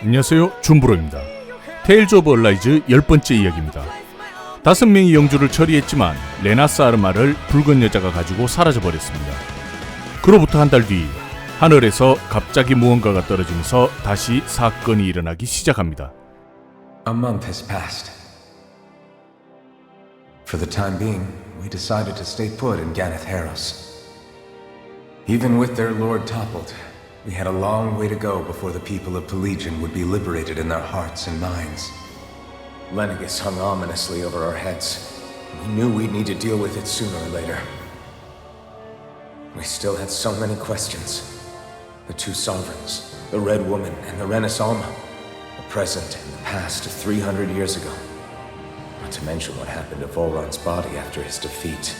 안녕하세요, 준브로입니다. 테일즈 오브 어라이즈 10번째 이야기입니다. 5명의 영주를 처리했지만 레나스 아르마를 붉은 여자가 가지고 사라져버렸습니다. 그로부터 한 달 뒤 하늘에서 갑자기 무언가가 떨어지면서 다시 사건이 일어나기 시작합니다. A month has passed. For the time being, we decided to stay put in Ganatheros. Even with their lord toppled, we had a long way to go before the people of Pelagian would be liberated in their hearts and minds. Lenegis hung ominously over our heads. We knew we'd need to deal with it sooner or later. We still had so many questions. The two sovereigns, the Red Woman and the Renaissance, the present and the past 300 years ago. Not to mention what happened to Volron's body after his defeat.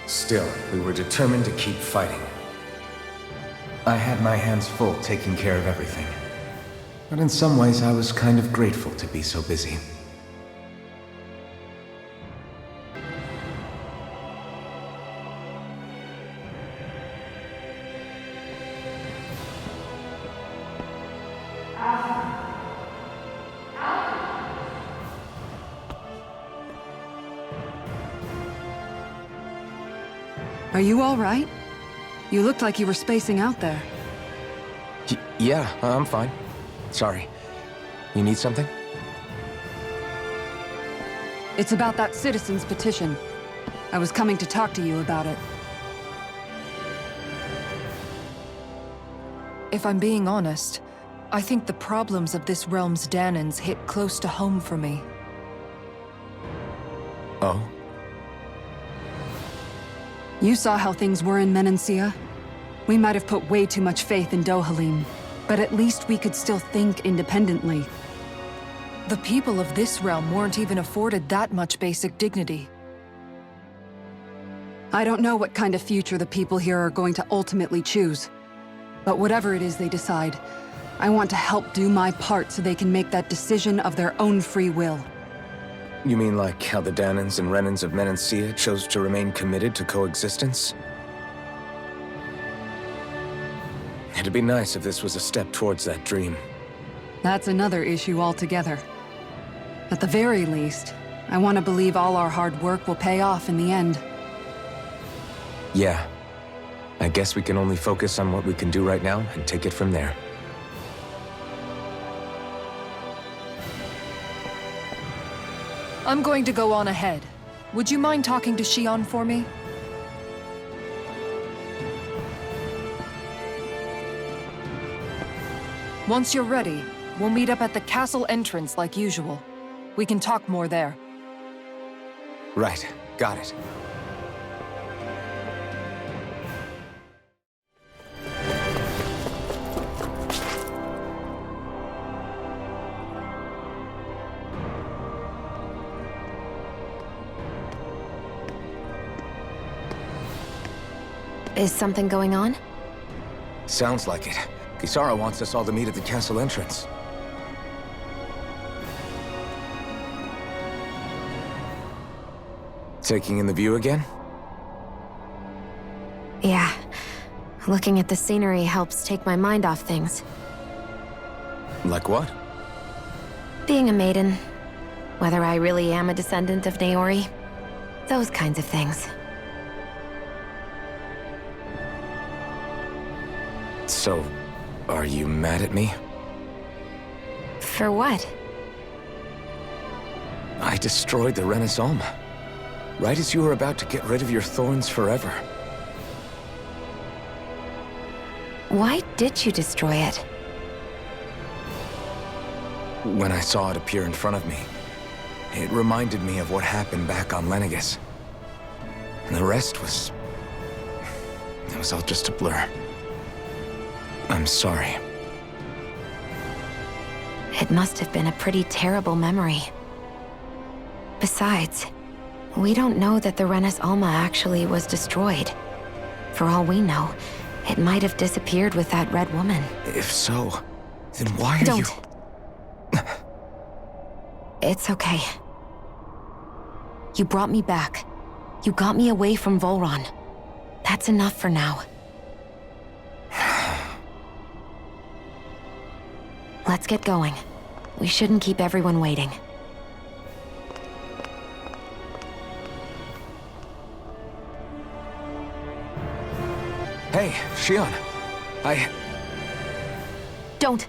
Still, we were determined to keep fighting. I had my hands full taking care of everything. But in some ways, I was kind of grateful to be so busy. Are you all right? You looked like you were spacing out there. Yeah, I'm fine. Sorry. You need something? It's about that citizen's petition. I was coming to talk to you about it. If I'm being honest, I think the problems of this realm's Danans hit close to home for me. Oh? You saw how things were in Menancia. We might have put way too much faith in Dohalim, but at least we could still think independently. The people of this realm weren't even afforded that much basic dignity. I don't know what kind of future the people here are going to ultimately choose. But whatever it is they decide, I want to help do my part so they can make that decision of their own free will. You mean like how the Danans and Renans of Menancia chose to remain committed to coexistence? It'd be nice if this was a step towards that dream. That's another issue altogether. At the very least, I want to believe all our hard work will pay off in the end. Yeah. I guess we can only focus on what we can do right now and take it from there. I'm going to go on ahead. Would you mind talking to Shion for me? Once you're ready, we'll meet up at the castle entrance like usual. We can talk more there. Right. Got it. Is something going on? Sounds like it. Kisara wants us all to meet at the castle entrance. Taking in the view again? Yeah. Looking at the scenery helps take my mind off things. Like what? Being a maiden. Whether I really am a descendant of Naori. Those kinds of things. So, are you mad at me? For what? I destroyed the Renaissance. Right as you were about to get rid of your thorns forever. Why did you destroy it? When I saw it appear in front of me, it reminded me of what happened back on Lenegis. And the rest was... it was all just a blur. I'm sorry. It must have been a pretty terrible memory. Besides, we don't know that the Renis Alma actually was destroyed. For all we know, it might have disappeared with that Red Woman. If so, then why are Don't. you... It's okay. You brought me back. You got me away from Volron. That's enough for now. Let's get going. We shouldn't keep everyone waiting. Hey, Shion. Don't.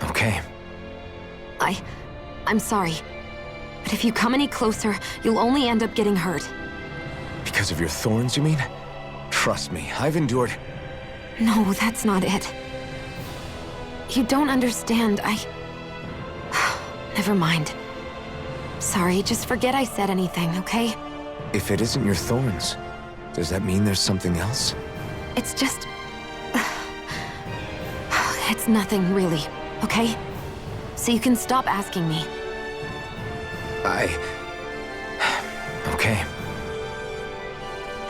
Okay. I'm sorry. But if you come any closer, you'll only end up getting hurt. Because of your thorns, you mean? Trust me, I've endured... No, that's not it. You don't understand. Never mind. Sorry, just forget I said anything, okay? If it isn't your thorns, does that mean there's something else? It's just... It's nothing, really, okay? So you can stop asking me. Okay.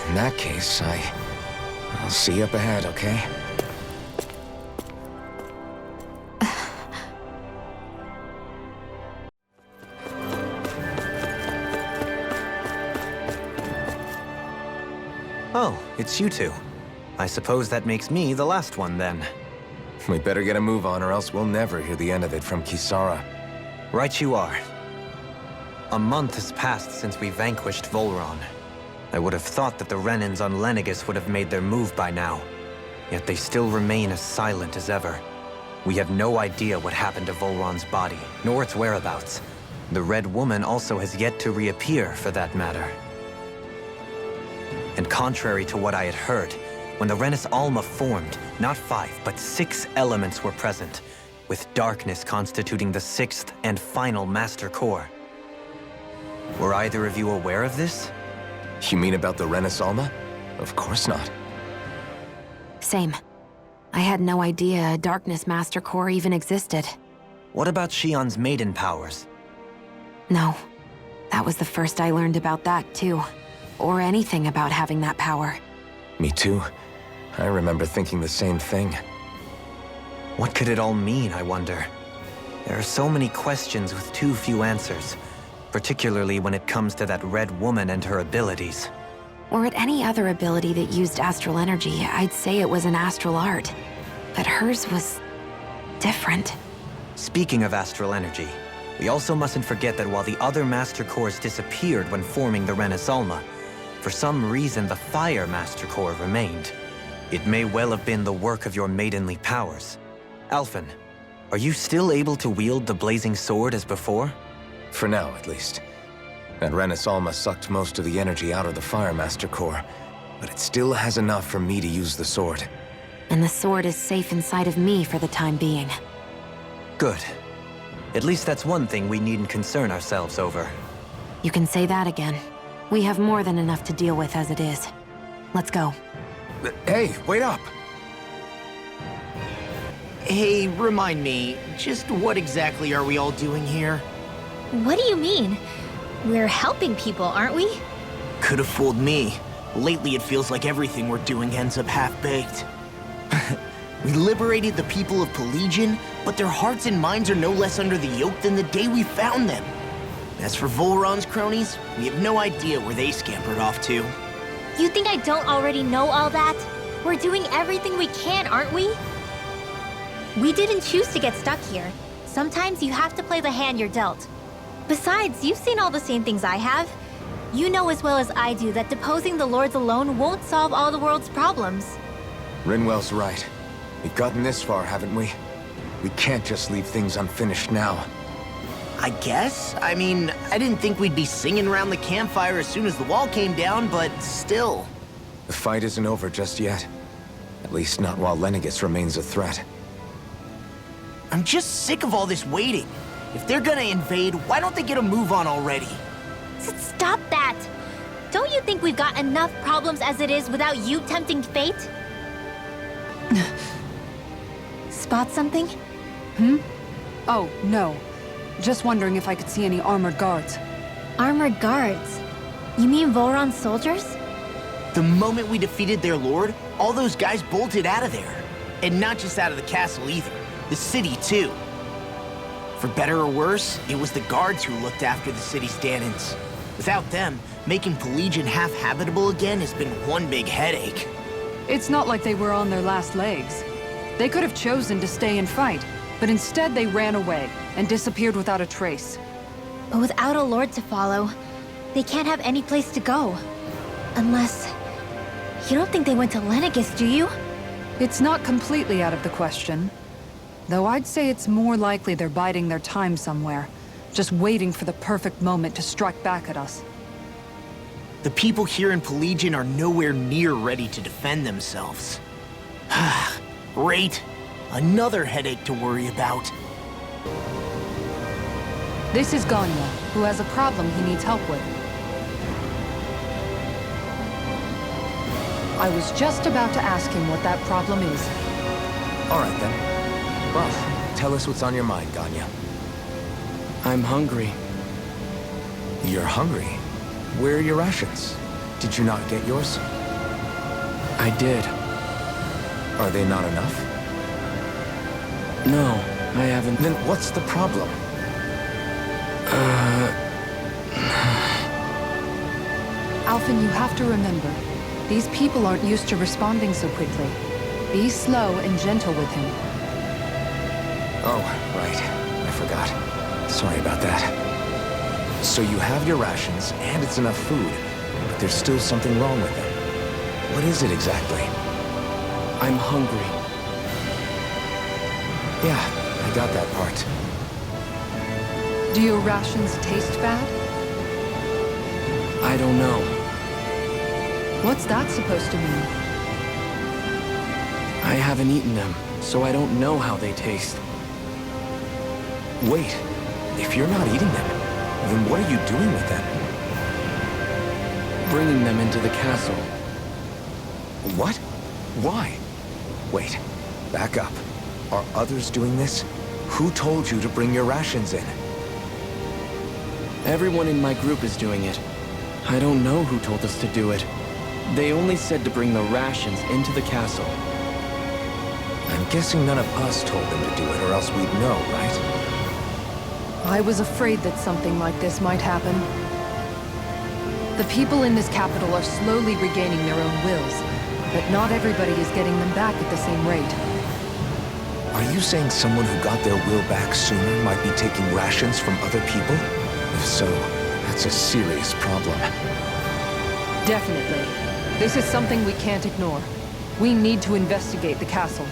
In that case, I'll see you up ahead, okay? Oh, it's you two. I suppose that makes me the last one then. We better get a move on or else we'll never hear the end of it from Kisara. Right you are. A month has passed since we vanquished Volron. I would have thought that the Renans on Lenegis would have made their move by now. Yet they still remain as silent as ever. We have no idea what happened to Volron's body, nor its whereabouts. The Red Woman also has yet to reappear, for that matter. And contrary to what I had heard, when the Renis Alma formed, not 5, but 6 elements were present, with darkness constituting the 6th and final Master Core. Were either of you aware of this? You mean about the Renis Alma? Of course not. Same. I had no idea a Darkness Master Core even existed. What about Shion's maiden powers? No. That was the first I learned about that, too. Or anything about having that power. Me too. I remember thinking the same thing. What could it all mean, I wonder? There are so many questions with too few answers, particularly when it comes to that Red Woman and her abilities. Or at any other ability that used astral energy, I'd say it was an astral art. But hers was... different. Speaking of astral energy, we also mustn't forget that while the other Master Cores disappeared when forming the Renis Alma, for some reason the Fire Master Core remained. It may well have been the work of your maidenly powers. Alphen, are you still able to wield the blazing sword as before? For now, at least. That Renis Alma sucked most of the energy out of the Fire Master Core, but it still has enough for me to use the sword. And the sword is safe inside of me for the time being. Good. At least that's one thing we needn't concern ourselves over. You can say that again. We have more than enough to deal with as it is. Let's go. Hey, wait up! Hey, remind me, just what exactly are we all doing here? What do you mean? We're helping people, aren't we? Could have fooled me. Lately it feels like everything we're doing ends up half-baked. We liberated the people of Pelagian, but their hearts and minds are no less under the yoke than the day we found them. As for Volron's cronies, we have no idea where they scampered off to. You think I don't already know all that? We're doing everything we can, aren't we? We didn't choose to get stuck here. Sometimes you have to play the hand you're dealt. Besides, you've seen all the same things I have. You know as well as I do that deposing the lords alone won't solve all the world's problems. Rinwell's right. We've gotten this far, haven't we? We can't just leave things unfinished now. I guess? I mean, I didn't think we'd be singing around the campfire as soon as the wall came down, but still. The fight isn't over just yet. At least not while Lenegis remains a threat. I'm just sick of all this waiting. If they're gonna invade, why don't they get a move on already? Stop that! Don't you think we've got enough problems as it is without you tempting fate? Spot something? Oh, no. Just wondering if I could see any armored guards. Armored guards? You mean Volron's soldiers? The moment we defeated their lord, all those guys bolted out of there. And not just out of the castle either. The city, too. For better or worse, it was the guards who looked after the city's Danans. Without them, making Pelagian half-habitable again has been one big headache. It's not like they were on their last legs. They could have chosen to stay and fight, but instead they ran away and disappeared without a trace. But without a lord to follow, they can't have any place to go. Unless... You don't think they went to Lenegis, do you? It's not completely out of the question. Though I'd say it's more likely they're biding their time somewhere, just waiting for the perfect moment to strike back at us. The people here in Pelegion are nowhere near ready to defend themselves. Great. Another headache to worry about. This is Ganya, who has a problem he needs help with. I was just about to ask him what that problem is. All right, then. Well, tell us what's on your mind, Ganya. I'm hungry. You're hungry? Where are your rations? Did you not get yours? I did. Are they not enough? No, I haven't. Then what's the problem? Alphen, you have to remember, these people aren't used to responding so quickly. Be slow and gentle with him. Oh, right. I forgot. Sorry about that. So you have your rations, and it's enough food, but there's still something wrong with them. What is it exactly? I'm hungry. Yeah, I got that part. Do your rations taste bad? I don't know. What's that supposed to mean? I haven't eaten them, so I don't know how they taste. Wait, if you're not eating them, then what are you doing with them? Bringing them into the castle. What? Why? Wait, back up. Are others doing this? Who told you to bring your rations in? Everyone in my group is doing it. I don't know who told us to do it. They only said to bring the rations into the castle. I'm guessing none of us told them to do it, or else we'd know, right? I was afraid that something like this might happen. The people in this capital are slowly regaining their own wills, but not everybody is getting them back at the same rate. Are you saying someone who got their will back sooner might be taking rations from other people? If so, that's a serious problem. Definitely. This is something we can't ignore. We need to investigate the castle.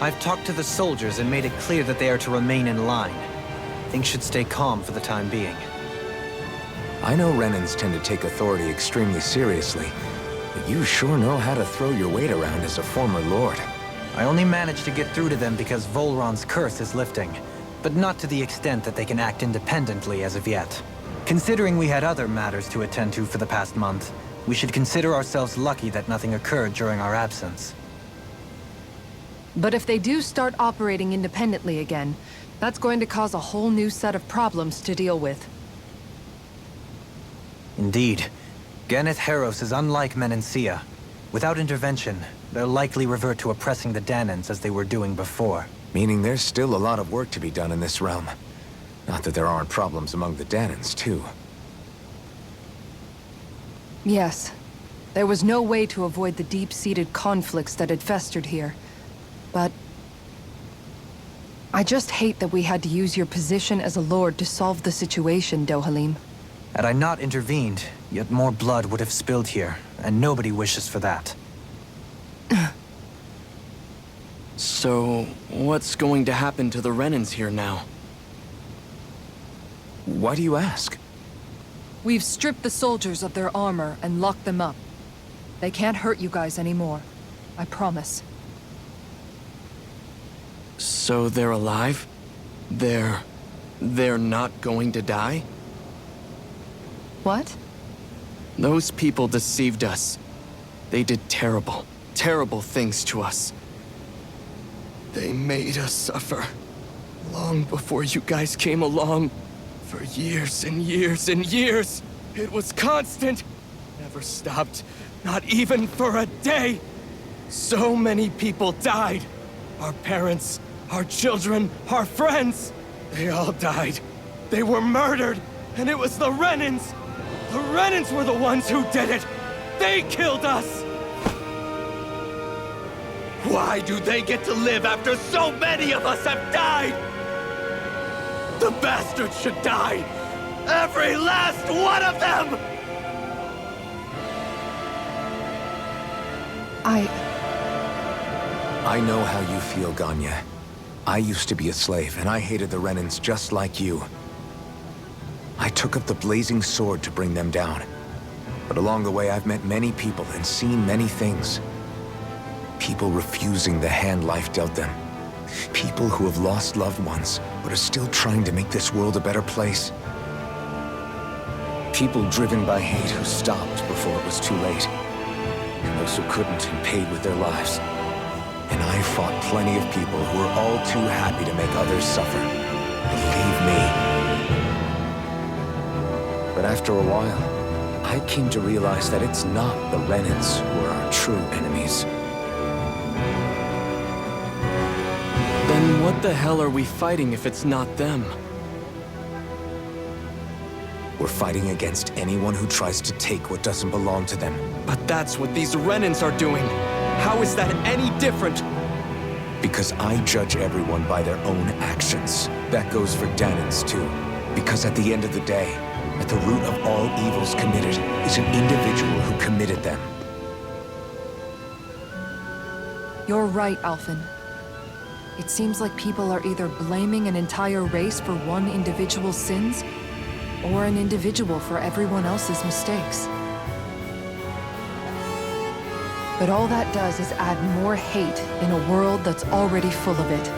I've talked to the soldiers and made it clear that they are to remain in line. Things should stay calm for the time being. I know Renans tend to take authority extremely seriously, but you sure know how to throw your weight around as a former lord. I only managed to get through to them because Volron's curse is lifting, but not to the extent that they can act independently as of yet. Considering we had other matters to attend to for the past month, we should consider ourselves lucky that nothing occurred during our absence. But if they do start operating independently again, that's going to cause a whole new set of problems to deal with. Indeed. Ganeth Heros is unlike Menancia. Without intervention, they'll likely revert to oppressing the Danans as they were doing before. Meaning there's still a lot of work to be done in this realm. Not that there aren't problems among the Danans, too. Yes. There was no way to avoid the deep-seated conflicts that had festered here. But I just hate that we had to use your position as a lord to solve the situation, Dohalim. Had I not intervened, yet more blood would have spilled here, and nobody wishes for that. So, what's going to happen to the Renans here now? Why do you ask? We've stripped the soldiers of their armor and locked them up. They can't hurt you guys anymore. I promise. So they're alive? They're not going to die? What? Those people deceived us. They did terrible, terrible things to us. They made us suffer. Long before you guys came along. For years and years and years. It was constant. Never stopped. Not even for a day. So many people died. Our parents, our children, our friends. They all died. They were murdered. And it was the Renans. The Renans were the ones who did it! They killed us! Why do they get to live after so many of us have died? The bastards should die! Every last one of them! I know how you feel, Ganya. I used to be a slave, and I hated the Renans just like you. I took up the blazing sword to bring them down. But along the way, I've met many people and seen many things. People refusing the hand life dealt them. People who have lost loved ones, but are still trying to make this world a better place. People driven by hate who stopped before it was too late. And those who couldn't and paid with their lives. And I fought plenty of people who were all too happy to make others suffer. Believe me. But after a while, I came to realize that it's not the Renans who are our true enemies. Then what the hell are we fighting if it's not them? We're fighting against anyone who tries to take what doesn't belong to them. But that's what these Renans are doing! How is that any different? Because I judge everyone by their own actions. That goes for Danans too. Because at the end of the day, at the root of all evils committed is an individual who committed them. You're right, Alphen. It seems like people are either blaming an entire race for one individual's sins, or an individual for everyone else's mistakes. But all that does is add more hate in a world that's already full of it.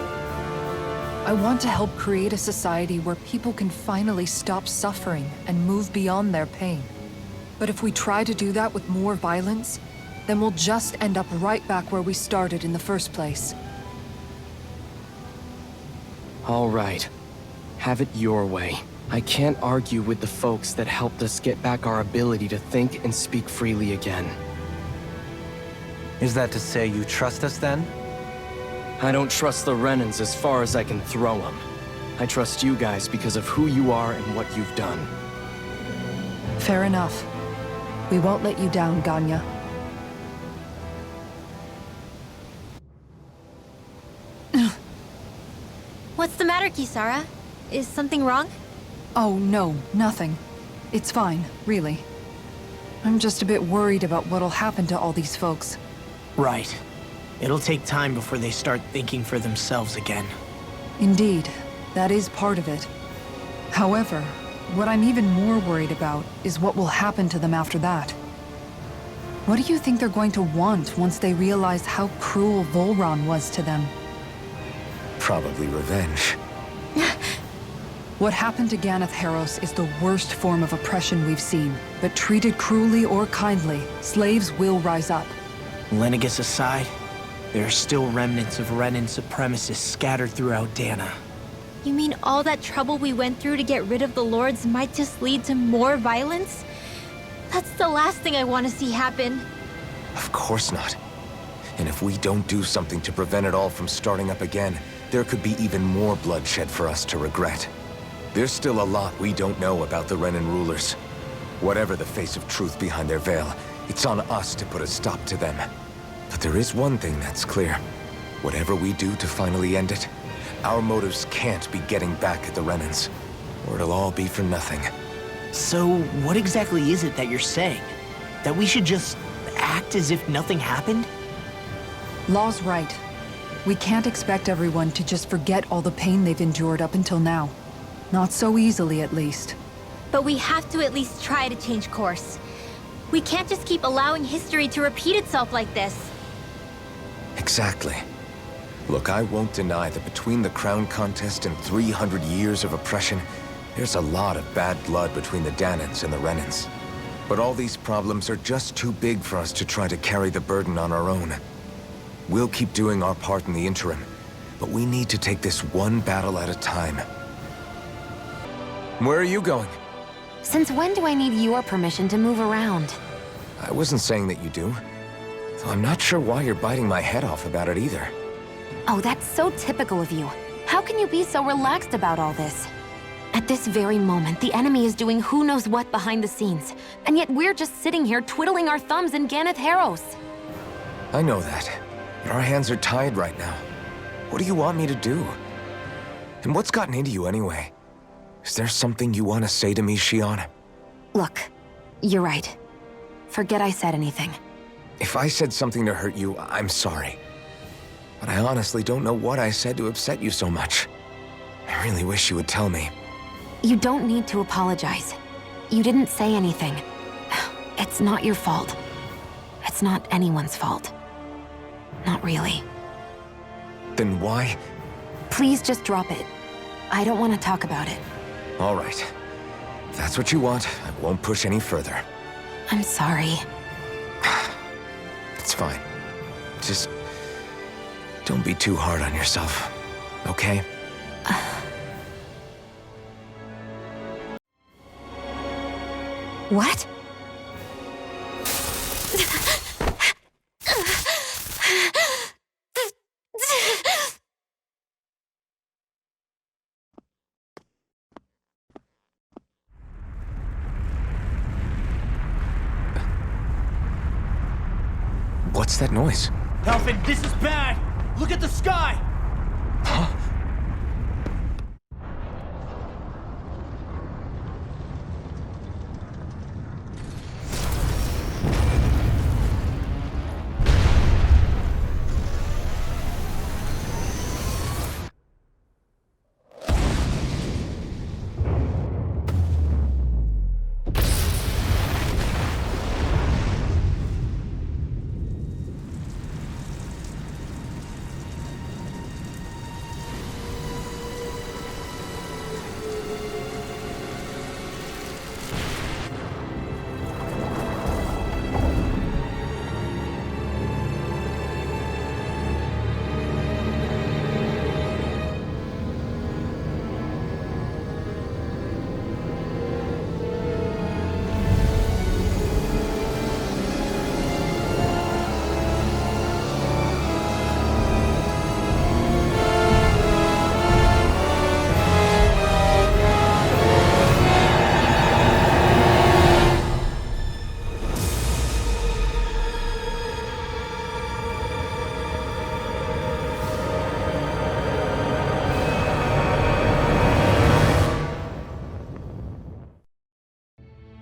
I want to help create a society where people can finally stop suffering and move beyond their pain. But if we try to do that with more violence, then we'll just end up right back where we started in the first place. All right. Have it your way. I can't argue with the folks that helped us get back our ability to think and speak freely again. Is that to say you trust us then? I don't trust the Renans as far as I can throw them. I trust you guys because of who you are and what you've done. Fair enough. We won't let you down, Ganya. What's the matter, Kisara? Is something wrong? Oh, no, nothing. It's fine, really. I'm just a bit worried about what'll happen to all these folks. Right. It'll take time before they start thinking for themselves again. Indeed, that is part of it. However, what I'm even more worried about is what will happen to them after that. What do you think they're going to want once they realize how cruel Volron was to them? Probably revenge. What happened to Ganeth Haros is the worst form of oppression we've seen, but treated cruelly or kindly, slaves will rise up. Lenegis aside, there are still remnants of Renan supremacists scattered throughout Dana. You mean all that trouble we went through to get rid of the Lords might just lead to more violence? That's the last thing I want to see happen. Of course not. And if we don't do something to prevent it all from starting up again, there could be even more bloodshed for us to regret. There's still a lot we don't know about the Renan rulers. Whatever the face of truth behind their veil, it's on us to put a stop to them. But there is one thing that's clear. Whatever we do to finally end it, our motives can't be getting back at the Renans, or it'll all be for nothing. So, what exactly is it that you're saying? That we should just act as if nothing happened? Law's right. We can't expect everyone to just forget all the pain they've endured up until now. Not so easily, at least. But we have to at least try to change course. We can't just keep allowing history to repeat itself like this. Exactly. Look, I won't deny that between the crown contest and 300 years of oppression, there's a lot of bad blood between the Danans and the Renans. But all these problems are just too big for us to try to carry the burden on our own. We'll keep doing our part in the interim, but we need to take this one battle at a time. Where are you going? Since when do I need your permission to move around? I wasn't saying that you do. Though I'm not sure why you're biting my head off about it either. Oh, that's so typical of you. How can you be so relaxed about all this? At this very moment, the enemy is doing who knows what behind the scenes. And yet we're just sitting here twiddling our thumbs in Ganatheros. I know that, but our hands are tied right now. What do you want me to do? And what's gotten into you anyway? Is there something you want to say to me, Shion? Look, you're right. Forget I said anything. If I said something to hurt you, I'm sorry. But I honestly don't know what I said to upset you so much. I really wish you would tell me. You don't need to apologize. You didn't say anything. It's not your fault. It's not anyone's fault. Not really. Then why? Please just drop it. I don't want to talk about it. All right. If that's what you want, I won't push any further. I'm sorry. It's fine. Just don't be too hard on yourself, okay? What? What's that noise? Alvin, this is bad! Look at the sky! Huh?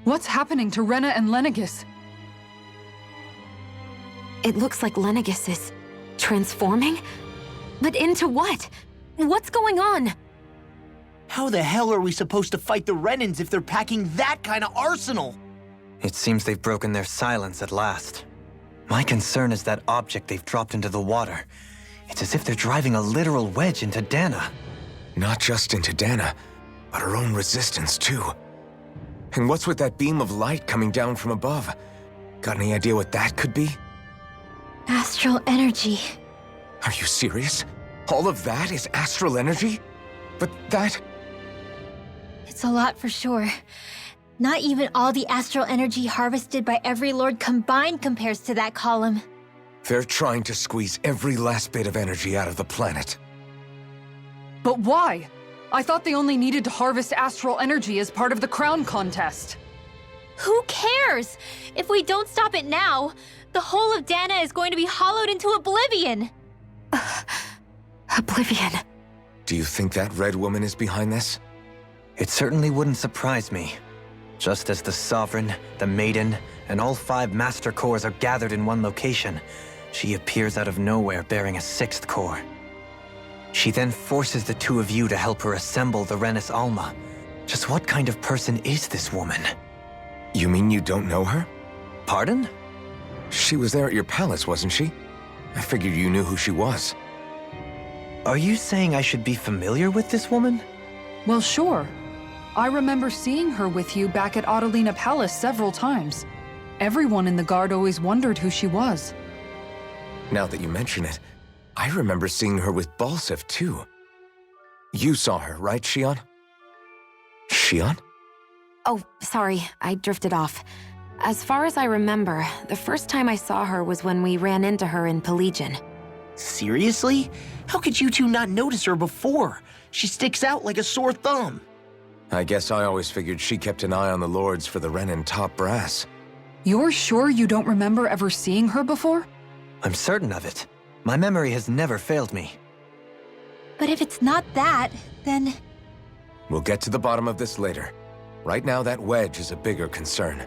What's happening to Rena and Lenegis? It looks like Lenegis is transforming? But into what? What's going on? How the hell are we supposed to fight the Renans if they're packing that kind of arsenal? It seems they've broken their silence at last. My concern is that object they've dropped into the water. It's as if they're driving a literal wedge into Dana. Not just into Dana, but her own resistance too. And what's with that beam of light coming down from above? Got any idea what that could be? Astral energy. Are you serious? All of that is astral energy? But that... It's a lot for sure. Not even all the astral energy harvested by every lord combined compares to that column. They're trying to squeeze every last bit of energy out of the planet. But why? I thought they only needed to harvest astral energy as part of the crown contest. Who cares? If we don't stop it now, the whole of Dana is going to be hollowed into oblivion. Oblivion. Do you think that red woman is behind this? It certainly wouldn't surprise me. Just as the Sovereign, the Maiden, and all 5 Master Cores are gathered in one location, she appears out of nowhere bearing a 6th core. She then forces the 2 of you to help her assemble the Renis Alma. Just what kind of person is this woman? You mean you don't know her? Pardon? She was there at your palace, wasn't she? I figured you knew who she was. Are you saying I should be familiar with this woman? Well, sure. I remember seeing her with you back at Adelina Palace several times. Everyone in the guard always wondered who she was. Now that you mention it, I remember seeing her with Balsif, too. You saw her, right, Shion? Shion? Oh, sorry, I drifted off. As far as I remember, the first time I saw her was when we ran into her in Pelegion. Seriously? How could you two not notice her before? She sticks out like a sore thumb. I guess I always figured she kept an eye on the lords for the Renin top brass. You're sure you don't remember ever seeing her before? I'm certain of it. My memory has never failed me. But if it's not that, then... We'll get to the bottom of this later. Right now, that wedge is a bigger concern.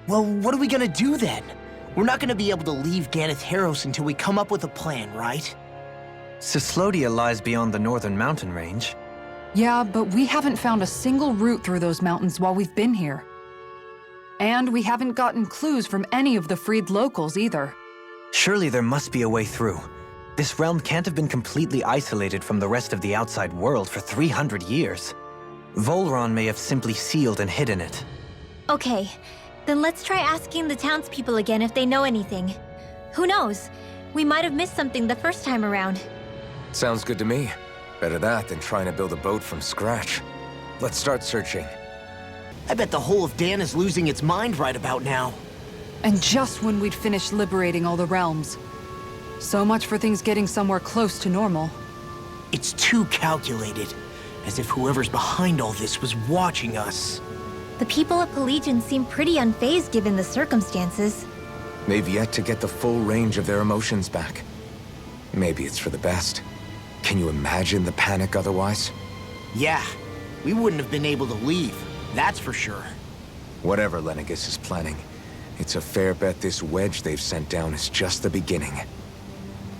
Well, what are we gonna do then? We're not gonna be able to leave Ganatheros until we come up with a plan, right? Cislodia lies beyond the northern mountain range. Yeah, but we haven't found a single route through those mountains while we've been here. And we haven't gotten clues from any of the freed locals either. Surely there must be a way through. This realm can't have been completely isolated from the rest of the outside world for 300 years. Volron may have simply sealed and hidden it. Okay, then let's try asking the townspeople again if they know anything. Who knows? We might have missed something the first time around. Sounds good to me. Better that than trying to build a boat from scratch. Let's start searching. I bet the whole of Dan is losing its mind right about now. And just when we'd finished liberating all the realms. So much for things getting somewhere close to normal. It's too calculated, as if whoever's behind all this was watching us. The people of Pelegion seem pretty unfazed given the circumstances. They've yet to get the full range of their emotions back. Maybe it's for the best. Can you imagine the panic otherwise? Yeah, we wouldn't have been able to leave, that's for sure. Whatever Lenegis is planning, it's a fair bet this wedge they've sent down is just the beginning.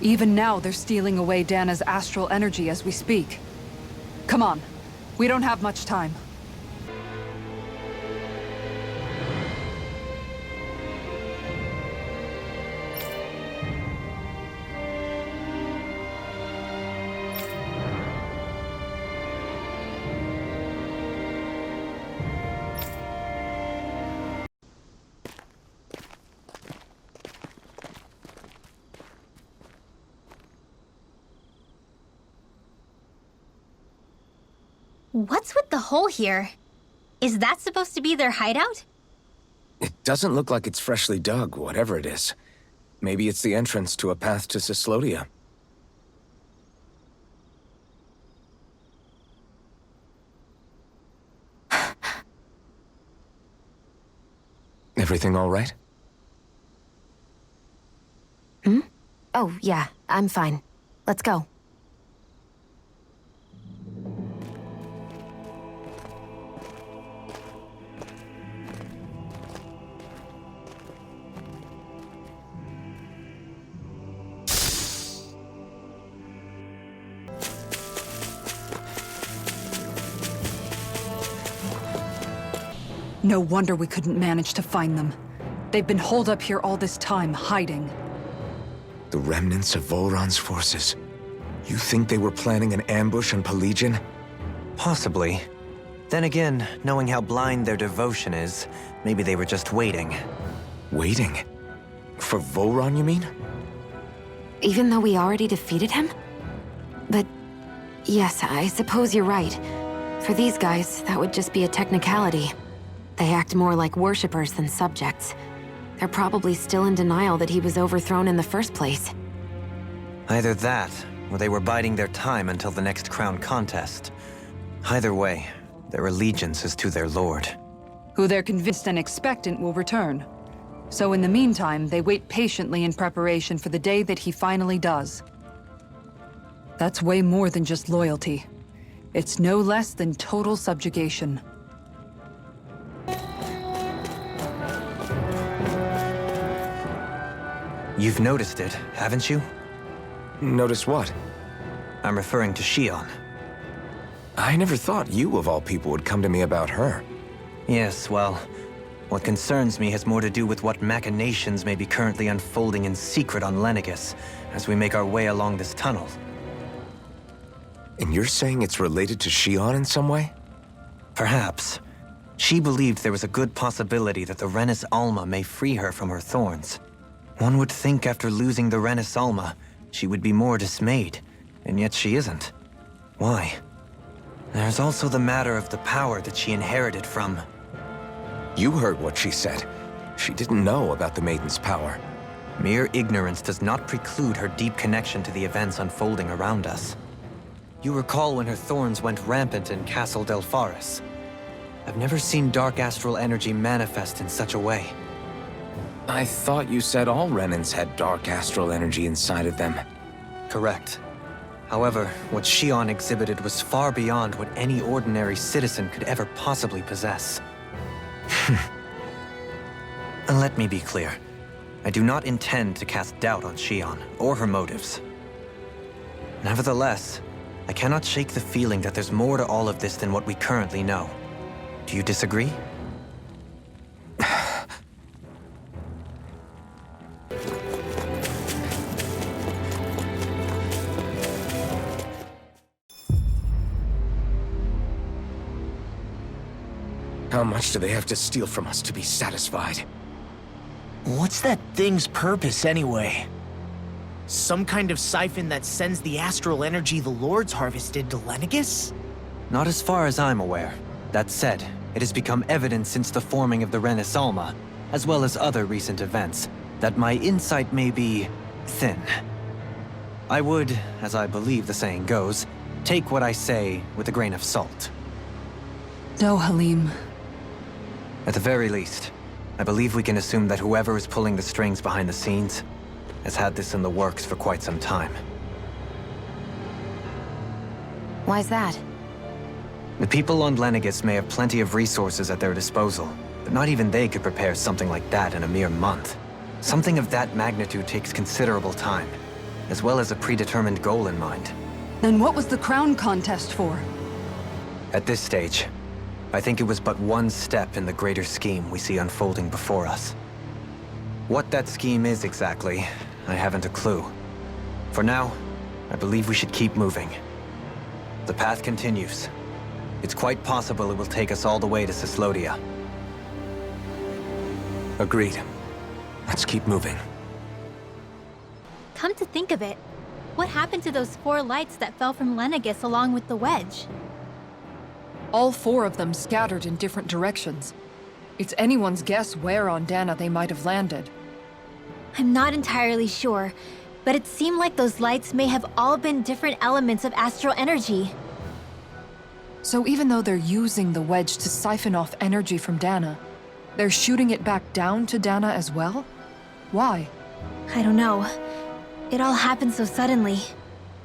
Even now, they're stealing away Dana's astral energy as we speak. Come on, we don't have much time. What's with the hole here? Is that supposed to be their hideout? It doesn't look like it's freshly dug, whatever it is. Maybe it's the entrance to a path to Cislodia. Everything all right? Oh, yeah, I'm fine. Let's go. No wonder we couldn't manage to find them. They've been holed up here all this time, hiding. The remnants of Volron's forces. You think they were planning an ambush on Pelegion? Possibly. Then again, knowing how blind their devotion is, maybe they were just waiting. Waiting? For Volron, you mean? Even though we already defeated him? But yes, I suppose you're right. For these guys, that would just be a technicality. They act more like worshippers than subjects. They're probably still in denial that he was overthrown in the first place. Either that, or they were biding their time until the next crown contest. Either way, their allegiance is to their lord. Who they're convinced and expectant will return. So in the meantime, they wait patiently in preparation for the day that he finally does. That's way more than just loyalty. It's no less than total subjugation. You've noticed it, haven't you? Notice what? I'm referring to Shion. I never thought you, of all people, would come to me about her. Yes, well, what concerns me has more to do with what machinations may be currently unfolding in secret on Lenegis as we make our way along this tunnel. And you're saying it's related to Shion in some way? Perhaps. She believed there was a good possibility that the Renis Alma may free her from her thorns. One would think after losing the Renis Alma, she would be more dismayed, and yet she isn't. Why? There's also the matter of the power that she inherited from... You heard what she said. She didn't know about the Maiden's power. Mere ignorance does not preclude her deep connection to the events unfolding around us. You recall when her thorns went rampant in Castle Delpharis. I've never seen dark astral energy manifest in such a way. I thought you said all Renans had dark astral energy inside of them. Correct. However, what Shion exhibited was far beyond what any ordinary citizen could ever possibly possess. And let me be clear. I do not intend to cast doubt on Shion or her motives. Nevertheless, I cannot shake the feeling that there's more to all of this than what we currently know. Do you disagree? How much do they have to steal from us to be satisfied? What's that thing's purpose anyway? Some kind of siphon that sends the astral energy the Lords harvested to Lenegis? Not as far as I'm aware. That said, it has become evident since the forming of the Renaissance, as well as other recent events, that my insight may be thin. I would, as I believe the saying goes, take what I say with a grain of salt. No, Halim. At the very least, I believe we can assume that whoever is pulling the strings behind the scenes has had this in the works for quite some time. Why's that? The people on Lenegis may have plenty of resources at their disposal, but not even they could prepare something like that in a mere month. Something of that magnitude takes considerable time, as well as a predetermined goal in mind. Then what was the crown contest for? At this stage, I think it was but one step in the greater scheme we see unfolding before us. What that scheme is exactly, I haven't a clue. For now, I believe we should keep moving. The path continues. It's quite possible it will take us all the way to Cislodia. Agreed. Let's keep moving. Come to think of it, what happened to those 4 lights that fell from Lenegis along with the wedge? All 4 of them scattered in different directions. It's anyone's guess where on Dana they might have landed. I'm not entirely sure, but it seemed like those lights may have all been different elements of astral energy. So even though they're using the wedge to siphon off energy from Dana, they're shooting it back down to Dana as well? Why? I don't know. It all happened so suddenly.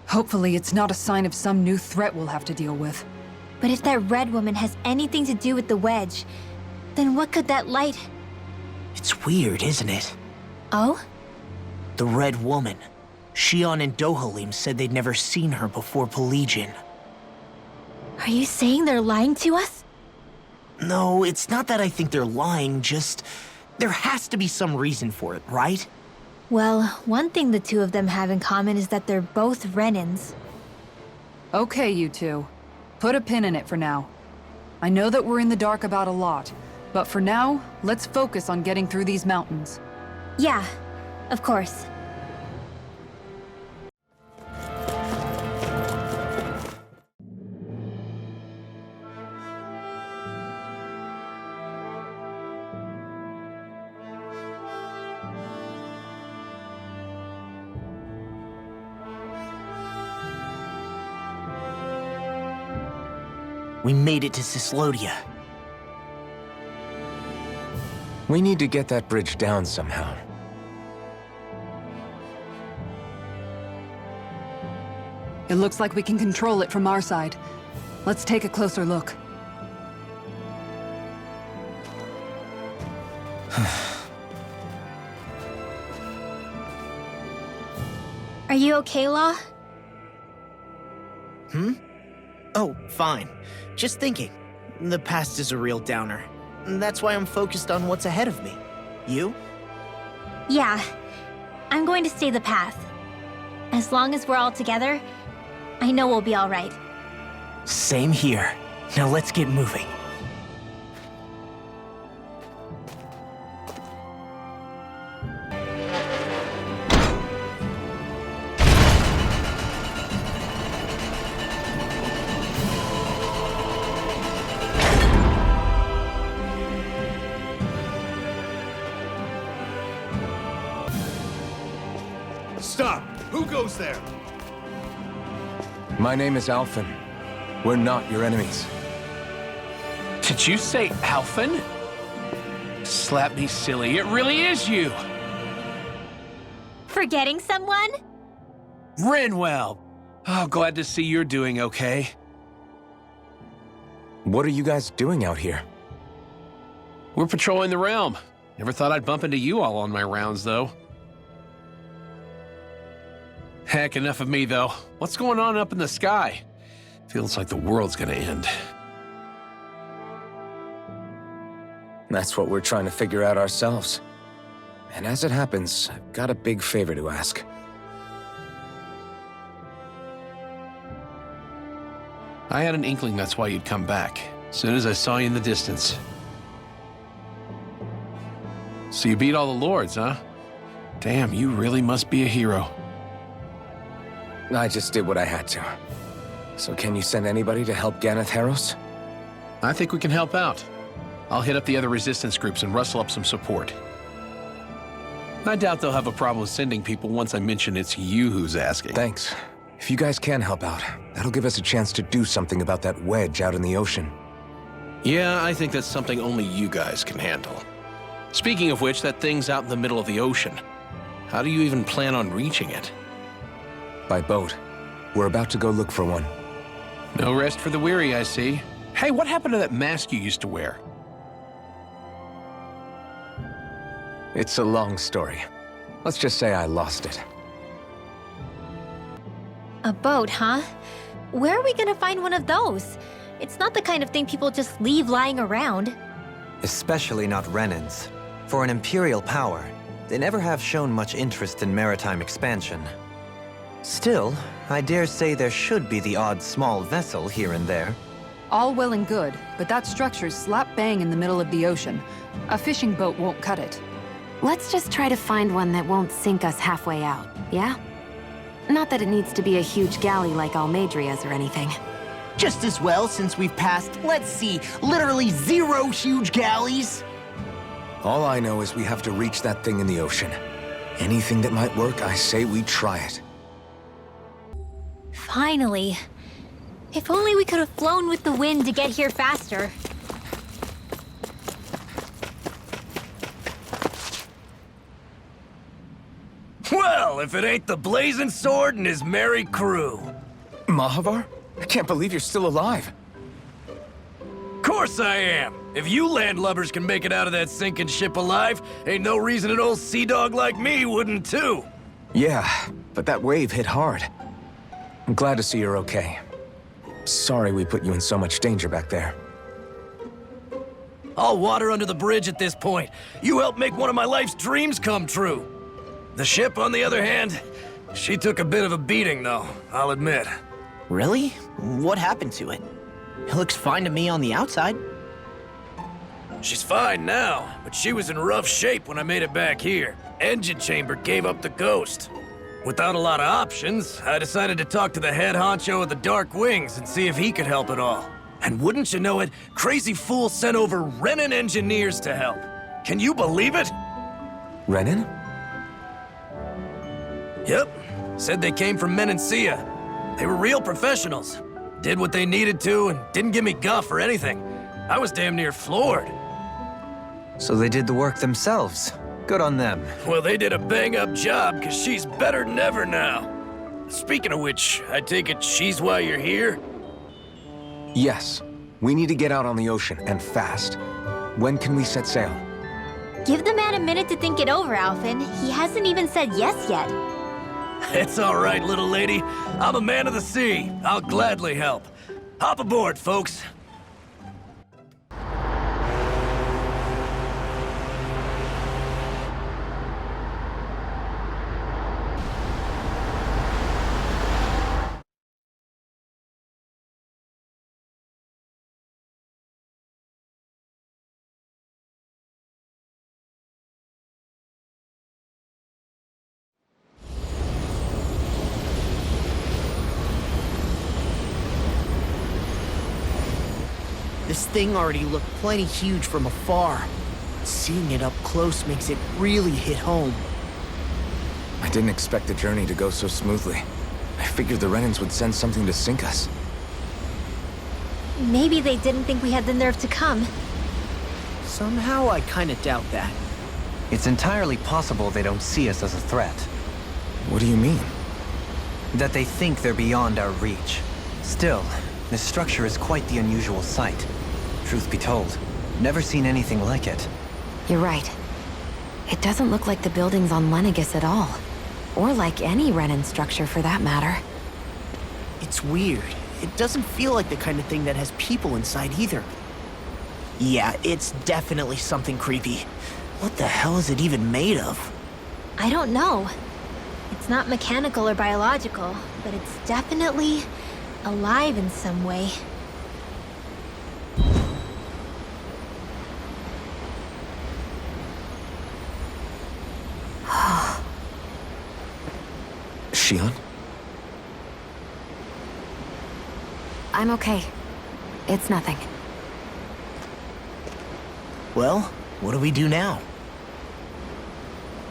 Hopefully it's not a sign of some new threat we'll have to deal with. But if that red woman has anything to do with the wedge, then what could that light... It's weird, isn't it? Oh? The Red Woman. Shion and Dohalim said they'd never seen her before Pelegion. Are you saying they're lying to us? No, it's not that I think they're lying, just... There has to be some reason for it, right? Well, one thing the 2 of them have in common is that they're both Renans. Okay, you 2. Put a pin in it for now. I know that we're in the dark about a lot, but for now, let's focus on getting through these mountains. Yeah, of course. We made it to Cislodia. We need to get that bridge down somehow. It looks like we can control it from our side. Let's take a closer look. Are you okay, Law? Oh, fine. Just thinking. The past is a real downer. That's why I'm focused on what's ahead of me. You? Yeah. I'm going to stay the path. As long as we're all together, I know we'll be all right. Same here. Now let's get moving. Stop! Who goes there? My name is Alphen. We're not your enemies. Did you say Alphen? Slap me silly, it really is you! Forgetting someone? Rinwell! Oh, glad to see you're doing okay. What are you guys doing out here? We're patrolling the realm. Never thought I'd bump into you all on my rounds, though. Heck, enough of me, though. What's going on up in the sky? Feels like the world's gonna end. That's what we're trying to figure out ourselves. And as it happens, I've got a big favor to ask. I had an inkling that's why you'd come back, as soon as I saw you in the distance. So you beat all the lords, huh? Damn, you really must be a hero. I just did what I had to. So can you send anybody to help Ganatheros? I think we can help out. I'll hit up the other resistance groups and rustle up some support. I doubt they'll have a problem sending people once I mention it's you who's asking. Thanks. If you guys can help out, that'll give us a chance to do something about that wedge out in the ocean. Yeah, I think that's something only you guys can handle. Speaking of which, that thing's out in the middle of the ocean. How do you even plan on reaching it? By boat. We're about to go look for one. No rest for the weary, I see. Hey, what happened to that mask you used to wear? It's a long story. Let's just say I lost it. A boat, huh? Where are we gonna find one of those? It's not the kind of thing people just leave lying around. Especially not Renans. For an imperial power, they never have shown much interest in maritime expansion. Still, I dare say there should be the odd small vessel here and there. All well and good, but that structure's slap bang in the middle of the ocean. A fishing boat won't cut it. Let's just try to find one that won't sink us halfway out, yeah? Not that it needs to be a huge galley like Almadria's or anything. Just as well, since we've passed, let's see, literally 0 huge galleys. All I know is we have to reach that thing in the ocean. Anything that might work, I say we try it. Finally. If only we could have flown with the wind to get here faster. Well, if it ain't the Blazing Sword and his merry crew. Mahavar? I can't believe you're still alive. Course I am. If you landlubbers can make it out of that sinking ship alive, ain't no reason an old sea dog like me wouldn't too. Yeah, but that wave hit hard. I'm glad to see you're okay. Sorry we put you in so much danger back there. All water under the bridge at this point. You helped make one of my life's dreams come true. The ship, on the other hand, she took a bit of a beating, though, I'll admit. Really? What happened to it? It looks fine to me on the outside. She's fine now, but she was in rough shape when I made it back here. Engine chamber gave up the ghost. Without a lot of options, I decided to talk to the head honcho of the Dark Wings and see if he could help at all. And wouldn't you know it, Crazy Fool sent over Renan engineers to help. Can you believe it? Renan? Yep. Said they came from Menancia. They were real professionals. Did what they needed to and didn't give me guff or anything. I was damn near floored. So they did the work themselves. Good on them. Well, they did a bang-up job, because she's better than ever now. Speaking of which, I take it she's why you're here? Yes. We need to get out on the ocean, and fast. When can we set sail? Give the man a minute to think it over, Alphen. He hasn't even said yes yet. It's all right, little lady. I'm a man of the sea. I'll gladly help. Hop aboard, folks. This thing already looked plenty huge from afar. Seeing it up close makes it really hit home. I didn't expect the journey to go so smoothly. I figured the Renans would send something to sink us. Maybe they didn't think we had the nerve to come. Somehow I kinda doubt that. It's entirely possible they don't see us as a threat. What do you mean? That they think they're beyond our reach. Still, this structure is quite the unusual sight. Truth be told, never seen anything like it. You're right. It doesn't look like the buildings on Lenegis at all. Or like any Renan structure for that matter. It's weird. It doesn't feel like the kind of thing that has people inside either. Yeah, it's definitely something creepy. What the hell is it even made of? I don't know. It's not mechanical or biological, but it's definitely alive in some way. Shion? I'm okay. It's nothing. Well, what do we do now?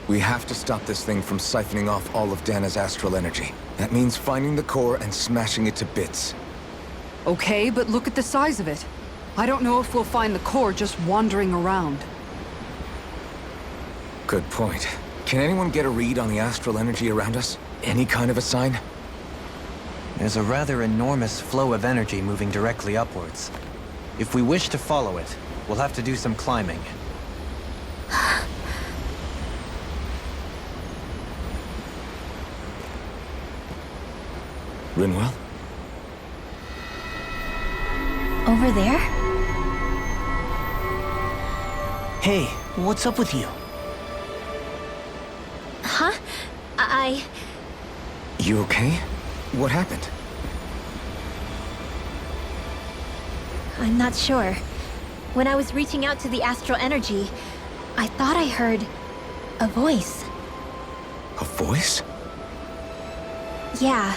We have to stop this thing from siphoning off all of Dana's astral energy. That means finding the core and smashing it to bits. Okay, but look at the size of it. I don't know if we'll find the core just wandering around. Good point. Can anyone get a read on the astral energy around us? Any kind of a sign? There's a rather enormous flow of energy moving directly upwards. If we wish to follow it, we'll have to do some climbing. Rinwell? Over there? Hey, what's up with you? Huh? You okay? What happened? I'm not sure. When I was reaching out to the astral energy, I thought I heard a voice. A voice? Yeah.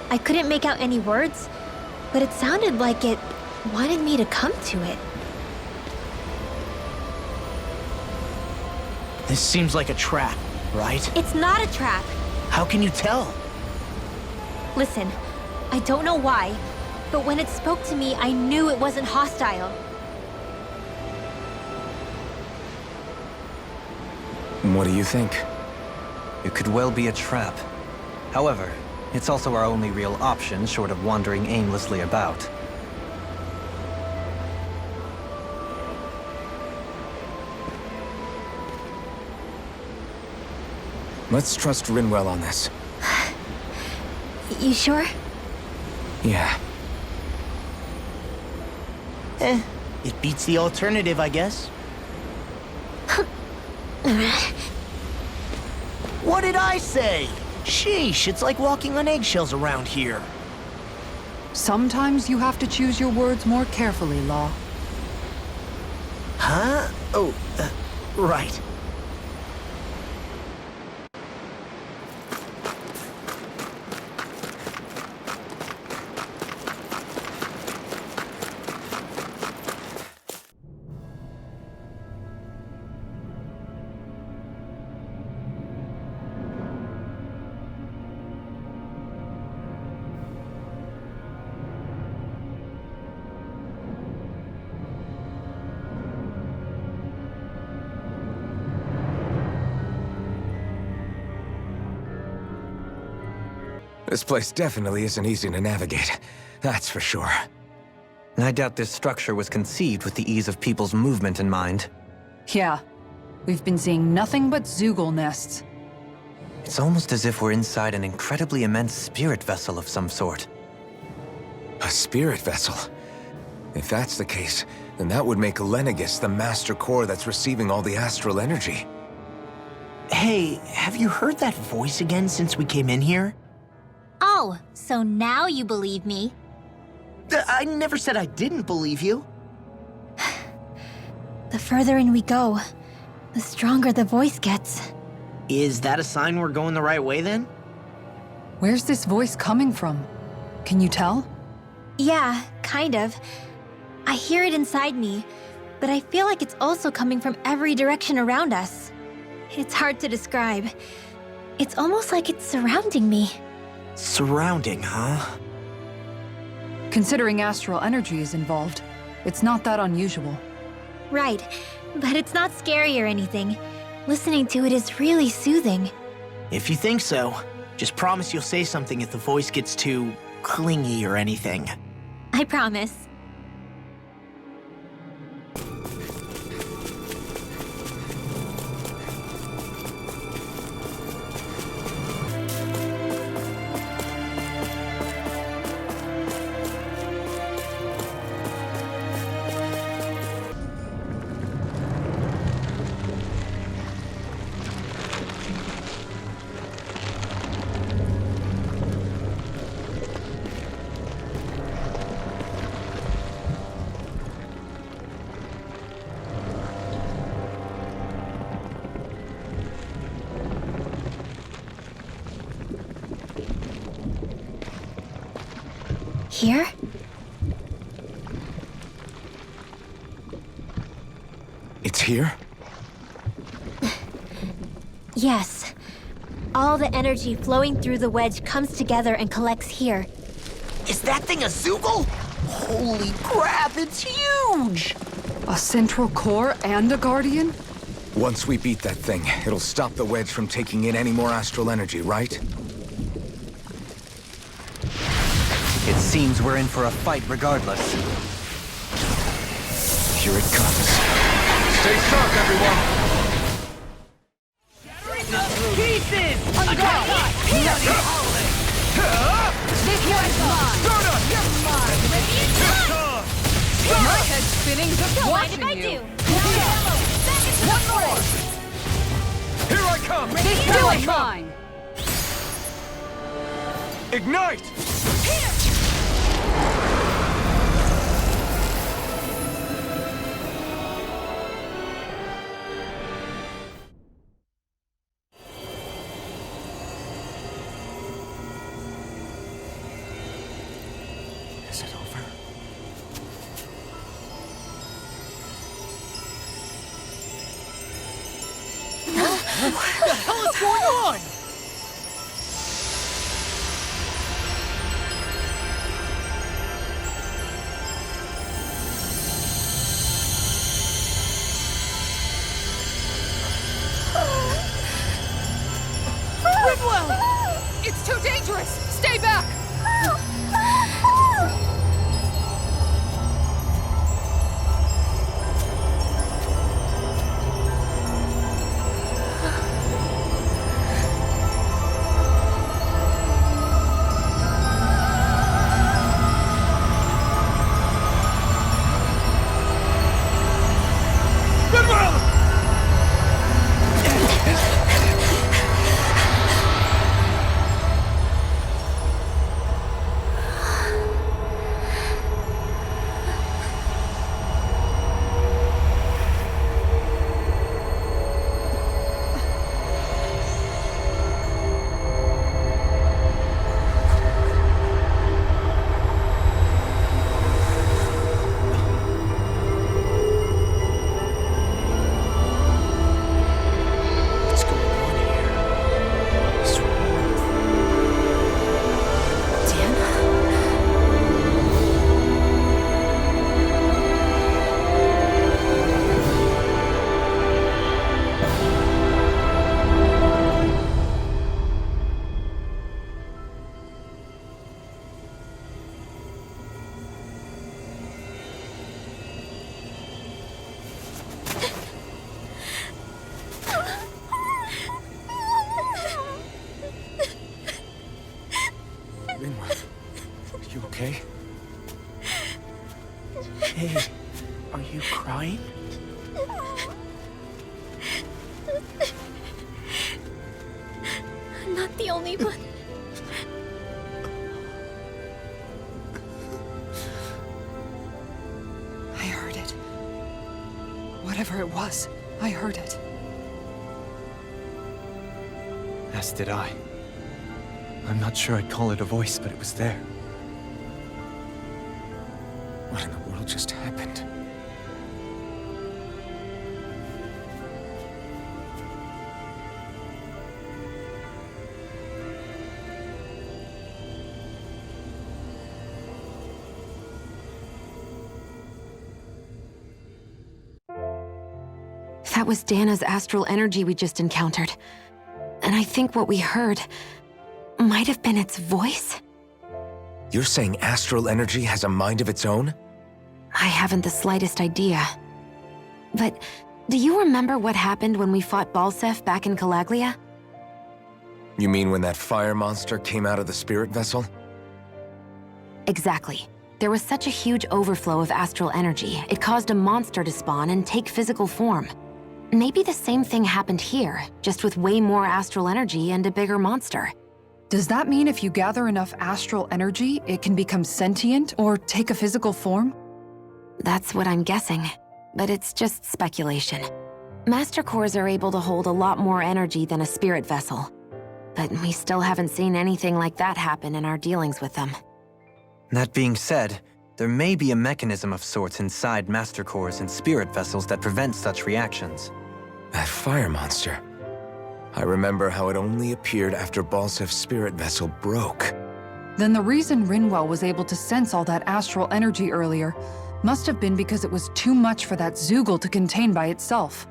I couldn't make out any words, but it sounded like it wanted me to come to it. This seems like a trap, right? It's not a trap. How can you tell? Listen, I don't know why, but when it spoke to me, I knew it wasn't hostile. What do you think? It could well be a trap. However, it's also our only real option short of wandering aimlessly about. Let's trust Rinwell on this. You sure? Yeah. It beats the alternative, I guess. What did I say? Sheesh, it's like walking on eggshells around here. Sometimes you have to choose your words more carefully, Law. Huh? Oh, right. This place definitely isn't easy to navigate. That's for sure. I doubt this structure was conceived with the ease of people's movement in mind. Yeah. We've been seeing nothing but Zoogle nests. It's almost as if we're inside an incredibly immense spirit vessel of some sort. A spirit vessel? If that's the case, then that would make Lenegis the master core that's receiving all the astral energy. Hey, have you heard that voice again since we came in here? Oh, so now you believe me. I never said I didn't believe you. The further in we go, the stronger the voice gets. Is that a sign we're going the right way then? Where's this voice coming from? Can you tell? Yeah, kind of. I hear it inside me, but I feel like it's also coming from every direction around us. It's hard to describe. It's almost like it's surrounding me. Surrounding, huh? Considering astral energy is involved, it's not that unusual. Right, but it's not scary or anything. Listening to it is really soothing. If you think so, just promise you'll say something if the voice gets too clingy or anything. I promise. Here? It's here? Yes. All the energy flowing through the wedge comes together and collects here. Is that thing a Zoogle? Holy crap, it's huge! A central core and a guardian? Once we beat that thing, it'll stop the wedge from taking in any more astral energy, right? It seems we're in for a fight regardless. Here it comes. Stay sharp, everyone! Pieces! On guard! This one's mine! You're mine! My head's spinning just Don't mind if watching I you! do. One more! Here I come! This one's mine! Ignite! Is it over? What the hell is going on? It's too dangerous! Stay back! You okay? Hey, are you crying? I'm not the only one. I heard it. Whatever it was, I heard it. As did I. I'm not sure I'd call it a voice, but it was there. What in the world just happened? That was Dana's astral energy we just encountered. And I think what we heard might have been its voice? You're saying astral energy has a mind of its own? I haven't the slightest idea. But do you remember what happened when we fought Balsef back in Calaglia? You mean when that fire monster came out of the spirit vessel? Exactly. There was such a huge overflow of astral energy, it caused a monster to spawn and take physical form. Maybe the same thing happened here, just with way more astral energy and a bigger monster. Does that mean if you gather enough astral energy, it can become sentient or take a physical form? That's what I'm guessing, but it's just speculation. Master cores are able to hold a lot more energy than a spirit vessel, but we still haven't seen anything like that happen in our dealings with them. That being said, there may be a mechanism of sorts inside master cores and spirit vessels that prevent such reactions. That fire monster. I remember how it only appeared after Balsef's spirit vessel broke. Then the reason Rinwell was able to sense all that astral energy earlier must have been because it was too much for that Zoogle to contain by itself.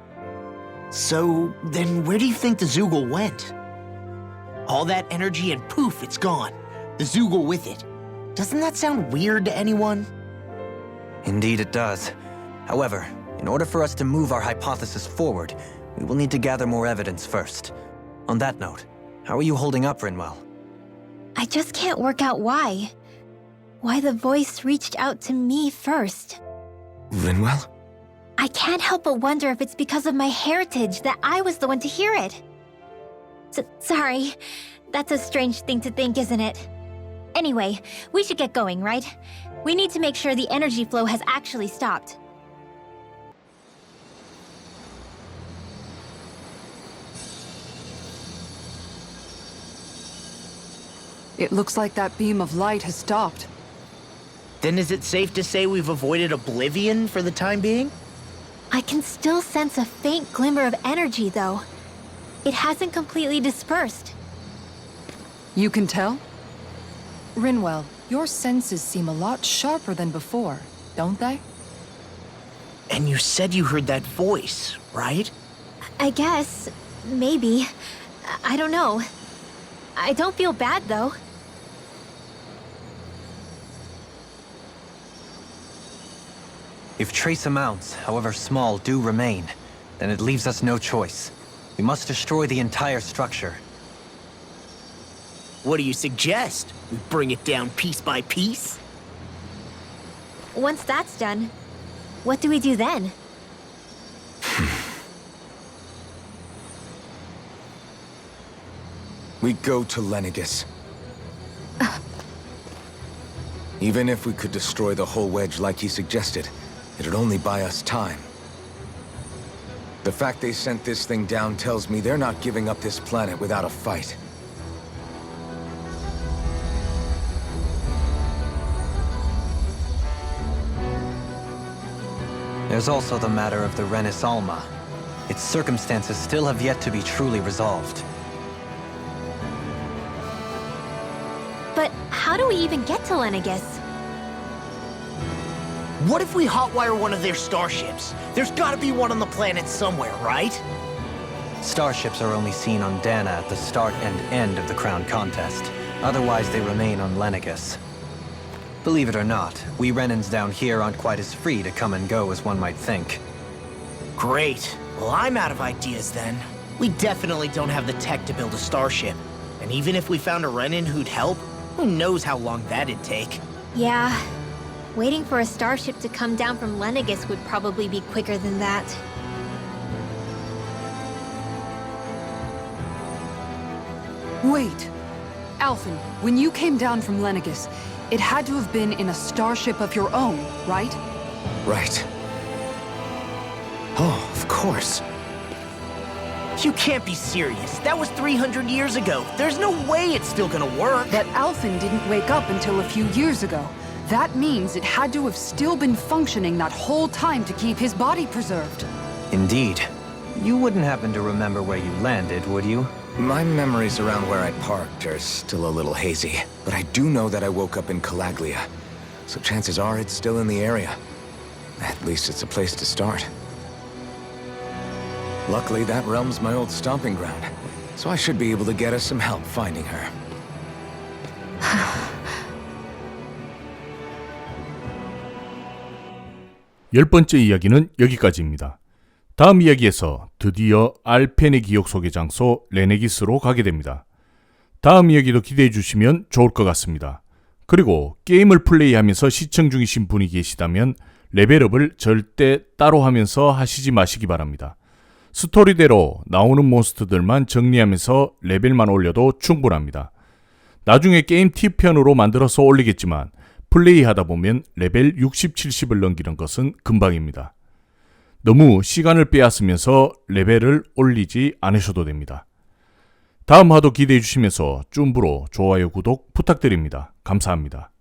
So, then where do you think the Zoogle went? All that energy and poof, it's gone. The Zoogle with it. Doesn't that sound weird to anyone? Indeed it does. However, in order for us to move our hypothesis forward, we will need to gather more evidence first. On that note, how are you holding up, Rinwell? I just can't work out why. Why the voice reached out to me first. Rinwell? I can't help but wonder if it's because of my heritage that I was the one to hear it. Sorry. That's a strange thing to think, isn't it? Anyway, we should get going, right? We need to make sure the energy flow has actually stopped. It looks like that beam of light has stopped. Then is it safe to say we've avoided oblivion for the time being? I can still sense a faint glimmer of energy, though. It hasn't completely dispersed. You can tell? Rinwell, your senses seem a lot sharper than before, don't they? And you said you heard that voice, right? I guess. Maybe. I don't know. I don't feel bad, though. If trace amounts, however small, do remain, then it leaves us no choice. We must destroy the entire structure. What do you suggest? We bring it down piece by piece? Once that's done, what do we do then? We go to Lenegis. Even if we could destroy the whole wedge like he suggested, it'd only buy us time. The fact they sent this thing down tells me they're not giving up this planet without a fight. There's also the matter of the Renis Alma. Its circumstances still have yet to be truly resolved. But how do we even get to Lenegis? What if we hotwire one of their starships? There's gotta be one on the planet somewhere, right? Starships are only seen on Dana at the start and end of the Crown Contest. Otherwise, they remain on Lenegis. Believe it or not, we Renans down here aren't quite as free to come and go as one might think. Great. Well, I'm out of ideas then. We definitely don't have the tech to build a starship. And even if we found a Renin who'd help, who knows how long that'd take. Yeah. Waiting for a starship to come down from Lenegis would probably be quicker than that. Wait. Alphen, when you came down from Lenegis, it had to have been in a starship of your own, right? Right. Oh, of course. You can't be serious. That was 300 years ago. There's no way it's still gonna work. But Alphen didn't wake up until a few years ago. That means it had to have still been functioning that whole time to keep his body preserved. Indeed. You wouldn't happen to remember where you landed, would you? My memories around where I parked are still a little hazy, but I do know that I woke up in Calaglia, so chances are it's still in the area. At least it's a place to start. Luckily, that realm's my old stomping ground, so I should be able to get us some help finding her. 열 번째 이야기는 여기까지입니다. 다음 이야기에서 드디어 알펜의 기억 속의 장소 레네기스로 가게 됩니다. 다음 이야기도 기대해 주시면 좋을 것 같습니다. 그리고 게임을 플레이하면서 시청 중이신 분이 계시다면 레벨업을 절대 따로 하면서 하시지 마시기 바랍니다. 스토리대로 나오는 몬스터들만 정리하면서 레벨만 올려도 충분합니다. 나중에 게임 팁편으로 만들어서 올리겠지만 플레이하다 보면 레벨 60, 70을 넘기는 것은 금방입니다. 너무 시간을 빼앗으면서 레벨을 올리지 않으셔도 됩니다. 다음 화도 기대해 주시면서 쭌부로 좋아요, 구독 부탁드립니다. 감사합니다.